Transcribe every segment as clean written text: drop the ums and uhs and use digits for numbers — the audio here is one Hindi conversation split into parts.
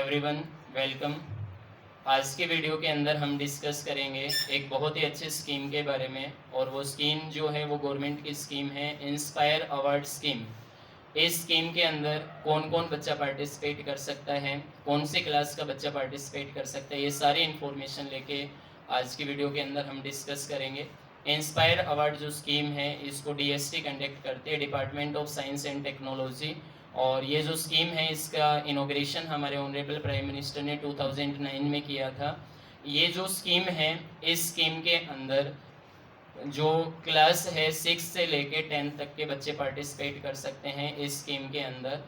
Everyone, welcome. आज के वीडियो के अंदर हम डिस्कस करेंगे एक बहुत ही अच्छे स्कीम के बारे में, और वो स्कीम जो है वो गवर्नमेंट की स्कीम है, इंस्पायर अवार्ड स्कीम। इस स्कीम के अंदर कौन कौन बच्चा पार्टिसिपेट कर सकता है, कौन सी क्लास का बच्चा पार्टिसिपेट कर सकता है, ये सारी इन्फॉर्मेशन लेके आज की वीडियो के अंदर हम डिस्कस करेंगे। इंस्पायर अवार्ड जो स्कीम है इसको डीएसटी कंडक्ट करते हैं, department of science and technology. और ये जो स्कीम है इसका इनॉग्रेशन हमारे ऑनरेबल प्राइम मिनिस्टर ने 2009 में किया था। ये जो स्कीम है, इस स्कीम के अंदर जो क्लास है 6 से लेके 10 तक के बच्चे पार्टिसिपेट कर सकते हैं इस स्कीम के अंदर।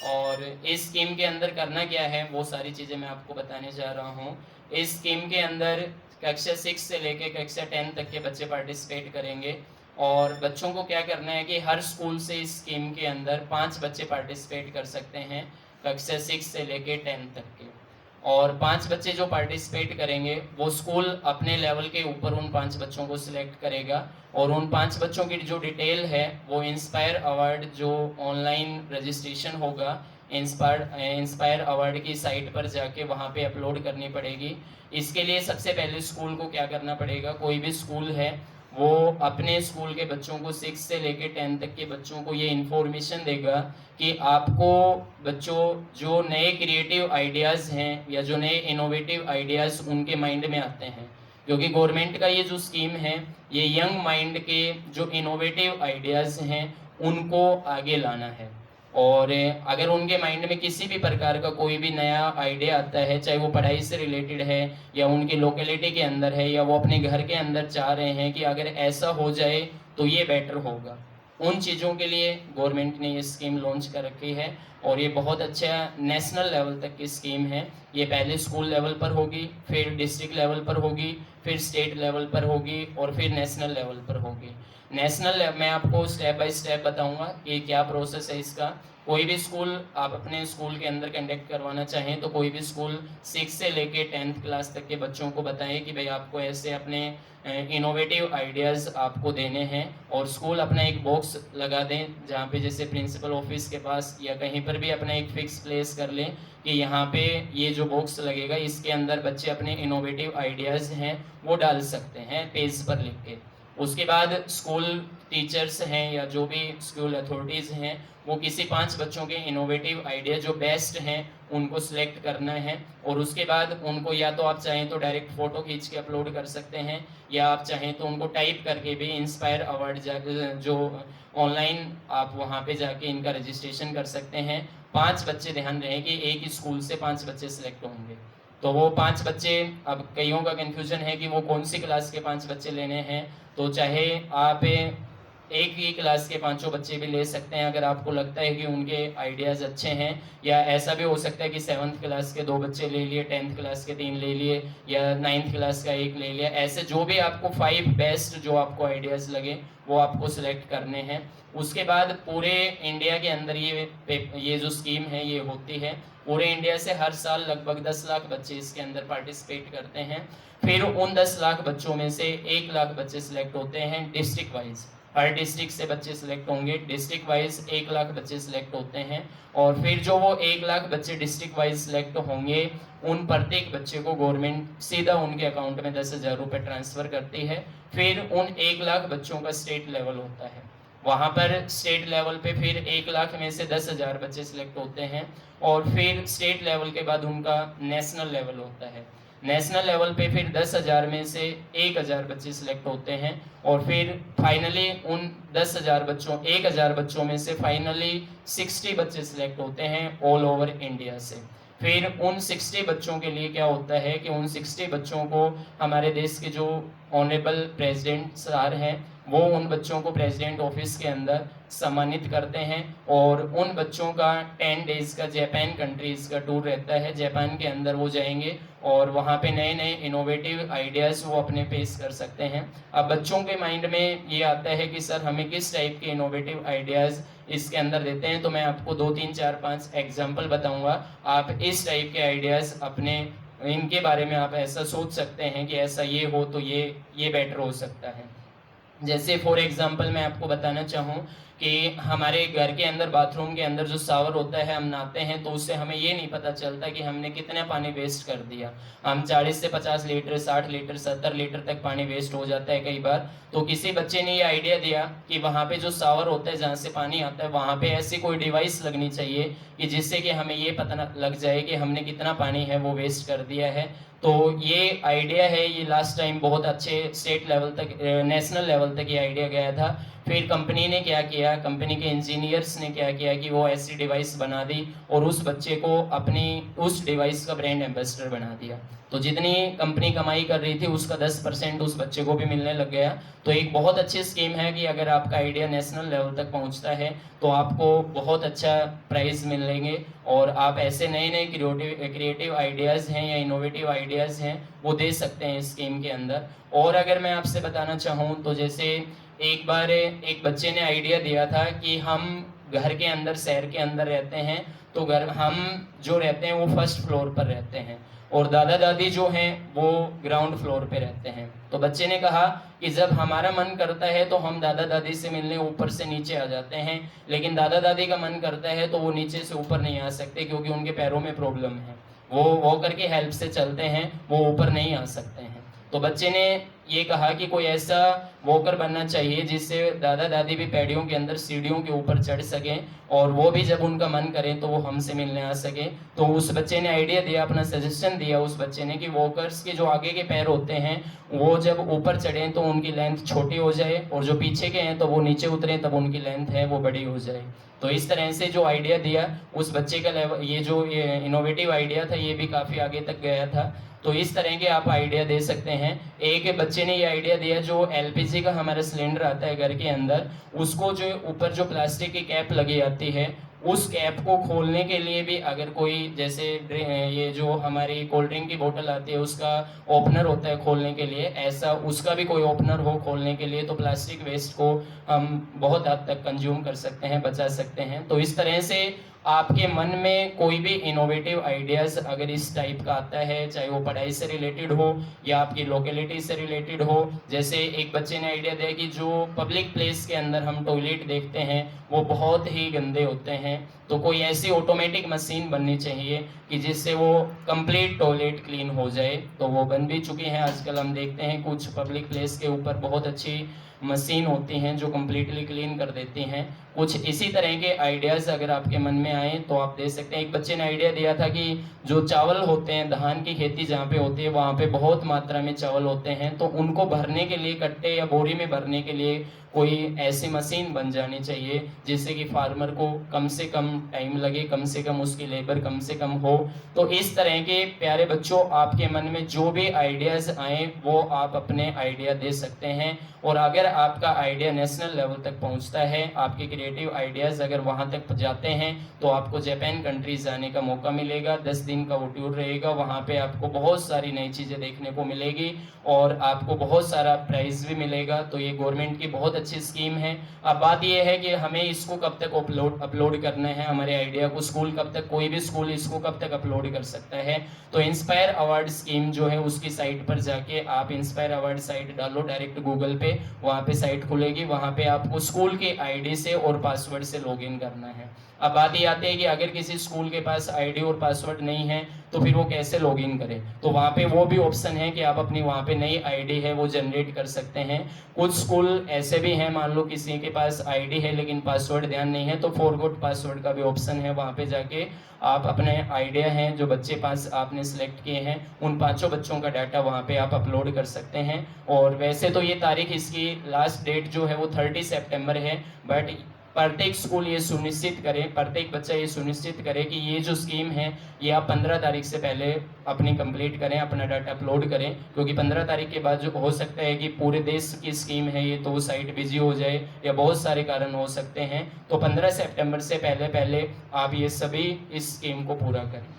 और इस स्कीम के अंदर करना क्या है वो सारी चीज़ें मैं आपको बताने जा रहा हूँ। इस स्कीम के अंदर कक्षा 6 से लेके कक्षा 10 तक के बच्चे पार्टिसिपेट करेंगे। और बच्चों को क्या करना है कि हर स्कूल से इस स्कीम के अंदर 5 बच्चे पार्टिसिपेट कर सकते हैं कक्षा 6 से लेके 10 तक के। और 5 बच्चे जो पार्टिसिपेट करेंगे वो स्कूल अपने लेवल के ऊपर उन 5 बच्चों को सिलेक्ट करेगा, और उन 5 बच्चों की जो डिटेल है वो इंस्पायर अवार्ड जो ऑनलाइन रजिस्ट्रेशन होगा, इंस्पायर अवार्ड की साइट पर जाके वहाँ पे अपलोड करनी पड़ेगी। इसके लिए सबसे पहले स्कूल को क्या करना पड़ेगा, कोई भी स्कूल है वो अपने स्कूल के बच्चों को 6 से लेके 10 तक के बच्चों को ये इन्फॉर्मेशन देगा कि आपको बच्चों जो नए क्रिएटिव आइडियाज़ हैं या जो नए इनोवेटिव आइडियाज़ उनके माइंड में आते हैं, क्योंकि गवर्नमेंट का ये जो स्कीम है ये यंग माइंड के जो इनोवेटिव आइडियाज़ हैं उनको आगे लाना है। और अगर उनके माइंड में किसी भी प्रकार का कोई भी नया आइडिया आता है, चाहे वो पढ़ाई से रिलेटेड है या उनकी लोकेलिटी के अंदर है या वो अपने घर के अंदर चाह रहे हैं कि अगर ऐसा हो जाए तो ये बेटर होगा, उन चीज़ों के लिए गवर्नमेंट ने ये स्कीम लॉन्च कर रखी है। और ये बहुत अच्छा नेशनल लेवल तक की स्कीम है। ये पहले स्कूल लेवल पर होगी, फिर डिस्ट्रिक्ट लेवल पर होगी, फिर स्टेट लेवल पर होगी और फिर नेशनल लेवल पर होगी। मैं आपको स्टेप बाय स्टेप बताऊंगा कि क्या प्रोसेस है इसका। कोई भी स्कूल आप अपने स्कूल के अंदर कंडक्ट करवाना चाहें तो कोई भी स्कूल 6 से लेके 10th क्लास तक के बच्चों को बताएं कि भाई आपको ऐसे अपने इनोवेटिव आइडियाज़ आपको देने हैं, और स्कूल अपना एक बॉक्स लगा दें जहाँ पे जैसे प्रिंसिपल ऑफिस के पास या कहीं पर भी अपना एक फिक्स प्लेस कर लें कि यहाँ पे ये जो बॉक्स लगेगा इसके अंदर बच्चे अपने इनोवेटिव आइडियाज़ हैं वो डाल सकते हैं पेज पर लिख के। उसके बाद स्कूल टीचर्स हैं या जो भी स्कूल अथॉरिटीज़ हैं वो किसी 5 बच्चों के इनोवेटिव आइडिया जो बेस्ट हैं उनको सिलेक्ट करना है, और उसके बाद उनको या तो आप चाहें तो डायरेक्ट फ़ोटो खींच के अपलोड कर सकते हैं, या आप चाहें तो उनको टाइप करके भी इंस्पायर अवार्ड जो ऑनलाइन आप वहाँ पे जाके इनका रजिस्ट्रेशन कर सकते हैं। 5 बच्चे, ध्यान रहे कि एक ही स्कूल से 5 बच्चे सिलेक्ट होंगे। तो वो 5 बच्चे, अब कईयों का कन्फ्यूजन है कि वो कौन सी क्लास के 5 बच्चे लेने हैं, तो चाहे आप एक ही क्लास के 5 बच्चे भी ले सकते हैं अगर आपको लगता है कि उनके आइडियाज़ अच्छे हैं, या ऐसा भी हो सकता है कि 7th क्लास के 2 बच्चे ले लिए, 10th क्लास के 3 ले लिए, या 9th क्लास का 1 ले लिया। ऐसे जो भी आपको 5 बेस्ट जो आपको आइडियाज़ लगे वो आपको सिलेक्ट करने हैं। उसके बाद पूरे इंडिया के अंदर ये जो स्कीम है ये होती है। पूरे इंडिया से हर साल लगभग 10 लाख बच्चे इसके अंदर पार्टिसिपेट करते हैं। फिर उन 10 लाख बच्चों में से 1 लाख बच्चे सिलेक्ट होते हैं डिस्ट्रिक्ट वाइज। हर डिस्ट्रिक्ट से बच्चे सिलेक्ट होंगे, डिस्ट्रिक्ट वाइज 1 लाख बच्चे सिलेक्ट होते हैं। और फिर जो वो 1 लाख बच्चे डिस्ट्रिक्ट वाइज सिलेक्ट होंगे उन प्रत्येक बच्चे को गवर्नमेंट सीधा उनके अकाउंट में 10,000 रुपये ट्रांसफ़र करती है। फिर उन 1 लाख बच्चों का स्टेट लेवल होता है, वहाँ पर स्टेट लेवल पे फिर 1 लाख में से 10,000 बच्चे सिलेक्ट होते हैं। और फिर स्टेट लेवल के बाद उनका नेशनल लेवल होता है। नेशनल लेवल पे फिर 10,000 में से 1,000 बच्चे सिलेक्ट होते हैं, और फिर फाइनली उन 1,000 बच्चों में से फाइनली 60 बच्चे सिलेक्ट होते हैं ऑल ओवर इंडिया से। फिर उन 60 बच्चों के लिए क्या होता है कि उन 60 बच्चों को हमारे देश के जो ऑनरेबल प्रेसिडेंट सर हैं वो उन बच्चों को प्रेसिडेंट ऑफिस के अंदर सम्मानित करते हैं, और उन बच्चों का 10 डेज़ का जापान कंट्रीज़ का टूर रहता है। जापान के अंदर वो जाएंगे और वहाँ पे नए नए इनोवेटिव आइडियाज़ वो अपने पेश कर सकते हैं। अब बच्चों के माइंड में ये आता है कि सर हमें किस टाइप के इनोवेटिव आइडियाज़ इसके अंदर देते हैं, तो मैं आपको 2 3 4 5 एग्जाम्पल बताऊँगा। आप इस टाइप के आइडियाज़ अपने इनके बारे में आप ऐसा सोच सकते हैं कि ऐसा ये हो तो ये बेटर हो सकता है। जैसे फॉर एग्जांपल मैं आपको बताना चाहूँ कि हमारे घर के अंदर बाथरूम के अंदर जो शावर होता है, हम नहाते हैं तो उससे हमें ये नहीं पता चलता कि हमने कितना पानी वेस्ट कर दिया। हम 40 से 50 लीटर, 60 लीटर, 70 लीटर तक पानी वेस्ट हो जाता है कई बार। तो किसी बच्चे ने ये आइडिया दिया कि वहाँ पे जो शावर होता है जहाँ से पानी आता है, वहाँ पे ऐसी कोई डिवाइस लगनी चाहिए कि जिससे कि हमें ये पता लग जाए कि हमने कितना पानी है वो वेस्ट कर दिया है। तो ये आइडिया है, ये लास्ट टाइम बहुत अच्छे स्टेट लेवल तक, नेशनल लेवल तक ये आइडिया गया था। फिर कंपनी ने क्या किया, कंपनी के इंजीनियर्स ने क्या किया कि वो ऐसी डिवाइस बना दी और उस बच्चे को अपनी उस डिवाइस का ब्रांड एम्बेसडर बना दिया। तो जितनी कंपनी कमाई कर रही थी उसका 10% उस बच्चे को भी मिलने लग गया। तो एक बहुत अच्छी स्कीम है कि अगर आपका आइडिया नेशनल लेवल तक पहुंचता है तो आपको बहुत अच्छा प्राइज़ मिलेंगे और आप ऐसे नए नए क्रिएटिव आइडियाज़ हैं या इनोवेटिव आइडियाज़ हैं वो दे सकते हैं इस स्कीम के अंदर। और अगर मैं आपसे बताना चाहूँ तो जैसे एक बार एक बच्चे ने आइडिया दिया था कि हम घर के अंदर, शहर के अंदर रहते हैं, तो घर हम जो रहते हैं वो फर्स्ट फ्लोर पर रहते हैं और दादा दादी जो हैं वो ग्राउंड फ्लोर पे रहते हैं। तो बच्चे ने कहा कि जब हमारा मन करता है तो हम दादा दादी से मिलने ऊपर से नीचे आ जाते हैं, लेकिन दादा दादी का मन करता है तो वो नीचे से ऊपर नहीं आ सकते क्योंकि उनके पैरों में प्रॉब्लम है, वो वॉकर की हेल्प से चलते हैं, वो ऊपर नहीं आ सकते हैं। तो बच्चे ने ये कहा कि कोई ऐसा वॉकर बनना चाहिए जिससे दादा दादी भी पैड़ियों के अंदर सीढ़ियों के ऊपर चढ़ सकें और वो भी जब उनका मन करें तो वो हमसे मिलने आ सके। तो उस बच्चे ने आइडिया दिया, अपना सजेशन दिया उस बच्चे ने कि वॉकर्स के जो आगे के पैर होते हैं वो जब ऊपर चढ़ें तो उनकी लेंथ छोटी हो जाए और जो पीछे के हैं तो वो नीचे उतरें तब उनकी लेंथ है वो बड़ी हो जाए। तो इस तरह से जो आइडिया दिया उस बच्चे का लेवल, ये जो इनोवेटिव आइडिया था ये भी काफ़ी आगे तक गया था। तो इस तरह के आप आइडिया दे सकते हैं। एक बच्चे ने ये आइडिया दिया, जो एलपीजी का हमारा सिलेंडर आता है घर के अंदर, उसको जो ऊपर जो प्लास्टिक की कैप लगी आती है उस कैप को खोलने के लिए भी अगर कोई, जैसे ये जो हमारी कोल्ड ड्रिंक की बोतल आती है उसका ओपनर होता है खोलने के लिए, ऐसा उसका भी कोई ओपनर हो खोलने के लिए, तो प्लास्टिक वेस्ट को हम बहुत हद तक कंज्यूम कर सकते हैं, बचा सकते हैं। तो इस तरह से आपके मन में कोई भी इनोवेटिव आइडियाज़ अगर इस टाइप का आता है, चाहे वो पढ़ाई से रिलेटेड हो या आपकी लोकेलिटी से रिलेटेड हो। जैसे एक बच्चे ने आइडिया दिया कि जो पब्लिक प्लेस के अंदर हम टॉयलेट देखते हैं वो बहुत ही गंदे होते हैं, तो कोई ऐसी ऑटोमेटिक मशीन बननी चाहिए कि जिससे वो कंप्लीट टॉयलेट क्लीन हो जाए। तो वो बन भी चुकी हैं आजकल, हम देखते हैं कुछ पब्लिक प्लेस के ऊपर बहुत अच्छी मशीन होती हैं जो कम्प्लीटली क्लीन कर देती हैं। कुछ इसी तरह के आइडियाज़ अगर आपके मन में आए तो आप दे सकते हैं। एक बच्चे ने आइडिया दिया था कि जो चावल होते हैं, धान की खेती जहाँ पे होती है वहाँ पे बहुत मात्रा में चावल होते हैं, तो उनको भरने के लिए, कट्टे या बोरी में भरने के लिए कोई ऐसी मशीन बन जानी चाहिए जिससे कि फार्मर को कम से कम टाइम लगे, कम से कम उसकी लेबर कम से कम हो। तो इस तरह के प्यारे बच्चों, आपके मन में जो भी आइडियाज़ आए वो आप अपने आइडिया दे सकते हैं। और अगर आपका आइडिया नेशनल लेवल तक पहुंचता है, आपके क्रिएटिव आइडियाज़ अगर वहां तक जाते हैं तो आपको जापान कंट्रीज जाने का मौका मिलेगा। 10 दिन का वो टूर रहेगा, वहाँ पे आपको बहुत सारी नई चीज़ें देखने को मिलेगी और आपको बहुत सारा प्राइज़ भी मिलेगा। तो ये गवर्नमेंट की बहुत अच्छी स्कीम है। अब बात यह है कि हमें इसको कब तक अपलोड करना है, हमारे आइडिया को स्कूल कब तक, कोई भी स्कूल इसको कब तक अपलोड कर सकता है। तो इंस्पायर अवार्ड स्कीम जो है उसकी साइट पर जाके आप इंस्पायर अवार्ड साइट डालो डायरेक्ट गूगल पे, वहाँ पे साइट खुलेगी, वहाँ पे आपको स्कूल के आईडी से और पासवर्ड से लॉगिन करना है। अब बात ये आती है कि अगर किसी स्कूल के पास आईडी और पासवर्ड नहीं है तो फिर वो कैसे लॉगिन करे। तो वहाँ पे वो भी ऑप्शन है कि आप अपनी वहाँ पे नई आईडी है वो जनरेट कर सकते हैं। कुछ स्कूल ऐसे भी हैं, मान लो किसी के पास आईडी है लेकिन पासवर्ड ध्यान नहीं है, तो फॉरगॉट पासवर्ड का भी ऑप्शन है। वहाँ पे जाके आप अपने आइडिया हैं जो बच्चे पास आपने सिलेक्ट किए हैं उन 5 बच्चों का डाटा वहाँ पे आप अपलोड कर सकते हैं। और वैसे तो ये तारीख, इसकी लास्ट डेट जो है वो 30 सितंबर है, बट प्रत्येक स्कूल ये सुनिश्चित करे, प्रत्येक बच्चा ये सुनिश्चित करे कि ये जो स्कीम है ये आप 15 तारीख से पहले अपनी कंप्लीट करें, अपना डाटा अपलोड करें, क्योंकि 15 तारीख के बाद जो हो सकता है कि पूरे देश की स्कीम है ये, तो वो साइट बिजी हो जाए या बहुत सारे कारण हो सकते हैं। तो 15 सितंबर से पहले आप ये सभी इस स्कीम को पूरा करें।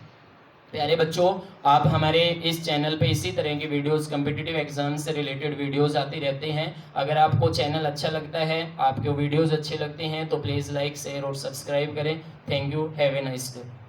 प्यारे बच्चों, आप हमारे इस चैनल पे इसी तरह की वीडियोस, कम्पिटिटिव एग्जाम से रिलेटेड वीडियोस आती रहती हैं। अगर आपको चैनल अच्छा लगता है, आपके वीडियोस अच्छे लगते हैं तो प्लीज़ लाइक, शेयर और सब्सक्राइब करें। Thank you, have a nice day.